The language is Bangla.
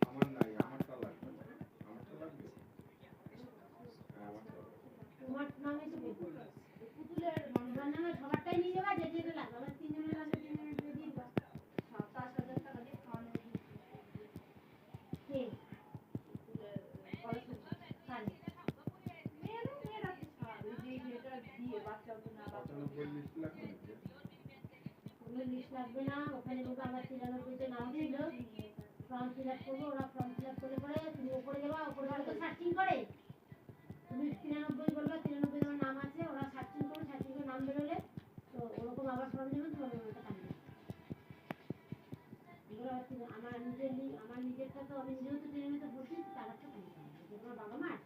আমার নাই, আমারটা লাগবে না। আমারটা লাগবে? হ্যাঁ, আমারটা লাগবে। তোমার নামে তো পুতুলের তোমার নামে সবারটাই নিয়ে যাবা, যে যেটা লাগবে আমার তিনজনের লাগবে, তিনজনের দিয়ে দিবা। 7-8 হাজার টাকা দিয়ে খাওয়ানো কে লিস্ট লাগবে না, ওখানে দেবো আমার 93তে নাম ছিল, ফর্ম ফিল আপ করবো, ওরা ফর্ম ফিল আপ করে পরে তুমি ওপরে যাবা, ওপরে তো সার্চিং করে, তুমি 93 বলবা, 93 তোমার নাম আছে, ওরা সার্চিং করে, সার্চিং করে নাম বেরোলে তো ওরকম আবার ফর্ম দেবেন, তোমার নামটা কাটবে। আমার নিজেরটা তো আমি নিজেও তো ট্রেনে তো ভর্তি, তার একটা কাটবে তোমার বাবা মার